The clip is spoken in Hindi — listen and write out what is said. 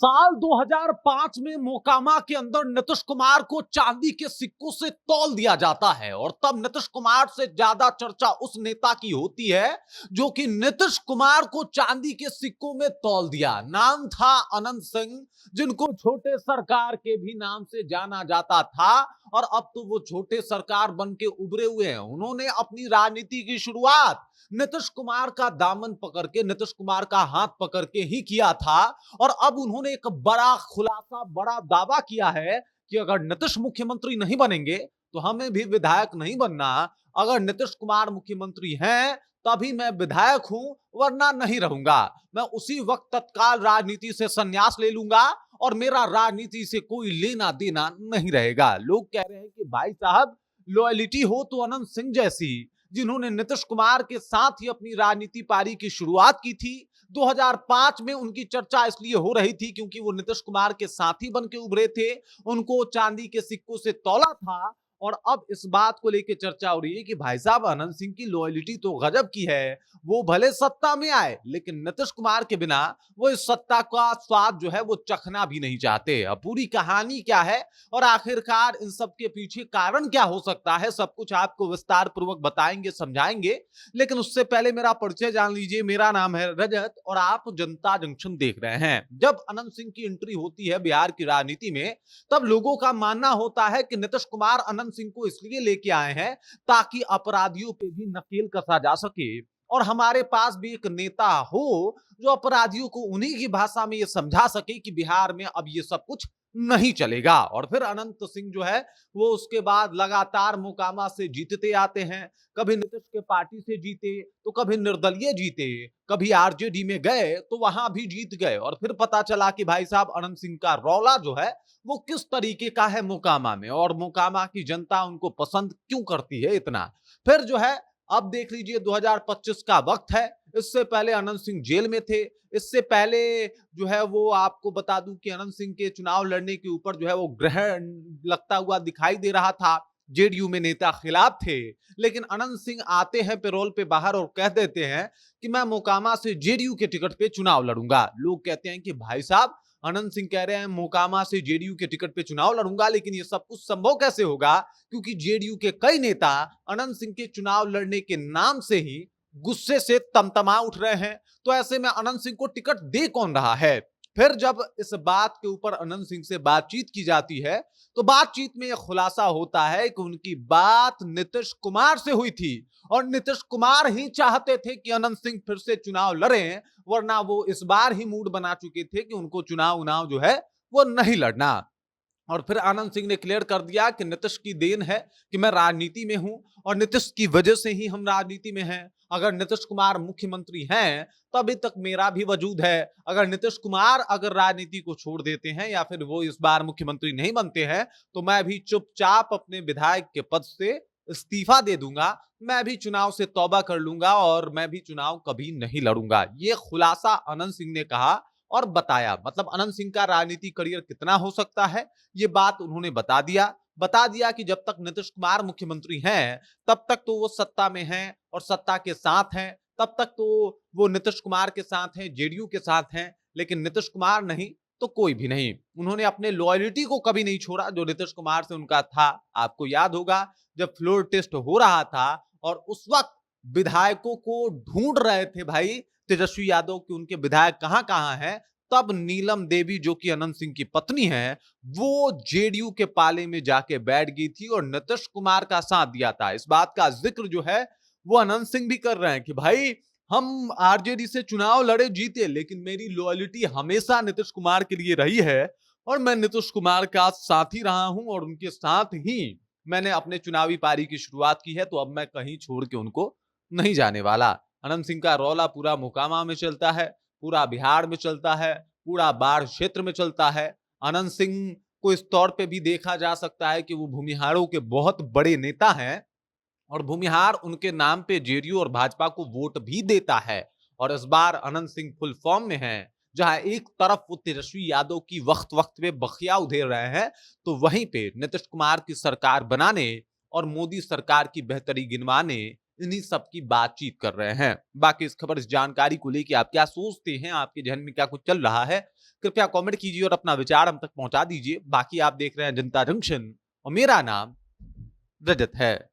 साल 2005 में मोकामा के अंदर नीतीश कुमार को चांदी के सिक्कों से तौल दिया जाता है और तब नीतीश कुमार से ज्यादा चर्चा उस नेता की होती है जो कि नीतीश कुमार को चांदी के सिक्कों में तौल दिया। नाम था अनंत सिंह, जिनको छोटे सरकार के भी नाम से जाना जाता था और अब तो वो छोटे सरकार बन के उभरे हुए हैं। उन्होंने अपनी राजनीति की शुरुआत नीतीश कुमार का दामन पकड़ के, नीतीश कुमार का हाथ पकड़ के ही किया था और अब उन्होंने एक बड़ा खुलासा, बड़ा दावा किया है कि अगर नीतीश मुख्यमंत्री नहीं बनेंगे तो हमें भी विधायक नहीं बनना। अगर नीतीश कुमार मुख्यमंत्री हैं तभी मैं विधायक हूं, वरना नहीं रहूंगा। मैं उसी वक्त तत्काल राजनीति से संन्यास ले लूंगा और मेरा राजनीति से कोई लेना देना नहीं रहेगा। लोग कह रहे हैं कि भाई साहब, लॉयलिटी हो तो अनंत सिंह जैसी, जिन्होंने नीतीश कुमार के साथ ही अपनी राजनीति पारी की शुरुआत की थी। 2005 में उनकी चर्चा इसलिए हो रही थी क्योंकि वो नीतीश कुमार के साथी बन के उभरे थे, उनको चांदी के सिक्कों से तौला था और अब इस बात को लेकर चर्चा हो रही है कि भाई साहब, अनंत सिंह की लॉयलिटी तो गजब की है। वो भले सत्ता में आए लेकिन नीतीश कुमार के बिना वो इस सत्ता का स्वाद जो है वो चखना भी नहीं चाहते। अब पूरी कहानी क्या है और आखिरकार इन सब के पीछे कारण क्या हो सकता है, सब कुछ आपको विस्तार पूर्वक बताएंगे, समझाएंगे। लेकिन उससे पहले मेरा परिचय जान लीजिए। मेरा नाम है रजत और आप जनता जंक्शन देख रहे हैं। जब अनंत सिंह की एंट्री होती है बिहार की राजनीति में, तब लोगों का मानना होता है कि नीतीश कुमार अनंत सिंह को इसलिए लेके आए हैं ताकि अपराधियों पे भी नकेल कसा जा सके और हमारे पास भी एक नेता हो जो अपराधियों को उन्हीं की भाषा में ये समझा सके कि बिहार में अब ये सब कुछ नहीं चलेगा। और फिर अनंत सिंह जो है वो उसके बाद लगातार मोकामा से जीतते आते हैं। कभी नीतीश के पार्टी से जीते तो कभी निर्दलीय जीते, कभी आरजेडी में गए तो वहां भी जीत गए और फिर पता चला कि भाई साहब, अनंत सिंह का रौला जो है वो किस तरीके का है मोकामा में और मोकामा की जनता उनको पसंद क्यों करती है इतना। फिर जो है अब देख लीजिए 2025 का वक्त है। इससे पहले अनंत सिंह जेल में थे। इससे पहले जो है वो आपको बता दूं कि अनंत सिंह के चुनाव लड़ने के ऊपर जो है वो ग्रहण लगता हुआ दिखाई दे रहा था। जेडीयू में नेता खिलाफ थे, लेकिन अनंत सिंह आते हैं पैरोल पे बाहर और कह देते हैं कि मैं मोकामा से जेडीयू के टिकट पे चुनाव लड़ूंगा। लोग कहते हैं कि भाई साहब, अनंत सिंह कह रहे हैं मोकामा से जेडीयू के टिकट पे चुनाव लड़ूंगा, लेकिन ये सब कुछ संभव कैसे होगा क्योंकि जेडीयू के कई नेता अनंत सिंह के चुनाव लड़ने के नाम से ही गुस्से से तमतमा उठ रहे हैं। तो ऐसे में अनंत सिंह को टिकट दे कौन रहा है। फिर जब इस बात के ऊपर अनंत सिंह से बातचीत की जाती है तो बातचीत में यह खुलासा होता है कि उनकी बात नीतीश कुमार से हुई थी और नीतीश कुमार ही चाहते थे कि अनंत सिंह फिर से चुनाव लड़ें, वरना वो इस बार ही मूड बना चुके थे कि उनको चुनाव जो है वो नहीं लड़ना। और फिर आनंद सिंह ने क्लियर कर दिया कि नीतीश की देन है कि मैं राजनीति में हूं और नीतीश की वजह से ही हम राजनीति में हैं। अगर नीतीश कुमार मुख्यमंत्री हैं तो अभी तक मेरा भी वजूद है। अगर नीतीश कुमार अगर राजनीति को छोड़ देते हैं या फिर वो इस बार मुख्यमंत्री नहीं बनते हैं तो मैं भी चुपचाप अपने विधायक के पद से इस्तीफा दे दूंगा। मैं भी चुनाव से तौबा कर लूंगा और मैं भी चुनाव कभी नहीं लड़ूंगा। ये खुलासा अनंत सिंह ने कहा और बताया। मतलब अनंत सिंह का राजनीतिक करियर कितना हो सकता है ये बात उन्होंने बता दिया कि जब तक नीतीश कुमार मुख्यमंत्री हैं तब तक तो वो सत्ता में हैं और सत्ता के साथ हैं, तब तक तो वो नीतीश कुमार के साथ हैं, जेडीयू के साथ हैं, लेकिन नीतीश कुमार नहीं तो कोई भी नहीं। उन्होंने अपने लॉयल्टी को कभी नहीं छोड़ा जो नीतीश कुमार से उनका था। आपको याद होगा जब फ्लोर टेस्ट हो रहा था और उस वक्त विधायकों को ढूंढ रहे थे भाई तेजस्वी यादव कि उनके विधायक कहां कहां हैं, तब नीलम देवी जो कि अनंत सिंह की पत्नी है वो जेडीयू के पाले में जाके बैठ गई थी और नीतीश कुमार का साथ दिया था। इस बात का जिक्र जो है वो अनंत सिंह भी कर रहे हैं कि भाई, हम आरजेडी से चुनाव लड़े जीते लेकिन मेरी लॉयल्टी हमेशा नीतीश कुमार के लिए रही है और मैं नीतीश कुमार का साथी रहा हूं और उनके साथ ही मैंने अपने चुनावी पारी की शुरुआत की है, तो अब मैं कहीं छोड़ के उनको नहीं जाने वाला। अनंत सिंह का रौला पूरा मोकामा में चलता है, पूरा बिहार में चलता है, पूरा बाढ़ क्षेत्र में चलता है। अनंत सिंह को इस तौर पे भी देखा जा सकता है कि वो भूमिहारों के बहुत बड़े नेता हैं और भूमिहार उनके नाम पे जेडीयू और भाजपा को वोट भी देता है। और इस बार अनंत सिंह फुल फॉर्म में हैं। जहां एक तरफ वो तेजस्वी यादव की वक्त वक्त पे बखिया उधेड़ रहे हैं तो वहीं पे नीतीश कुमार की सरकार बनाने और मोदी सरकार की बेहतरी गिनवाने इन्हीं सब की बातचीत कर रहे हैं। बाकी इस खबर, इस जानकारी को लेके आप क्या सोचते हैं, आपके जहन में क्या कुछ चल रहा है, कृपया कमेंट कीजिए और अपना विचार हम तक पहुंचा दीजिए। बाकी आप देख रहे हैं जनता जंक्शन और मेरा नाम रजत है।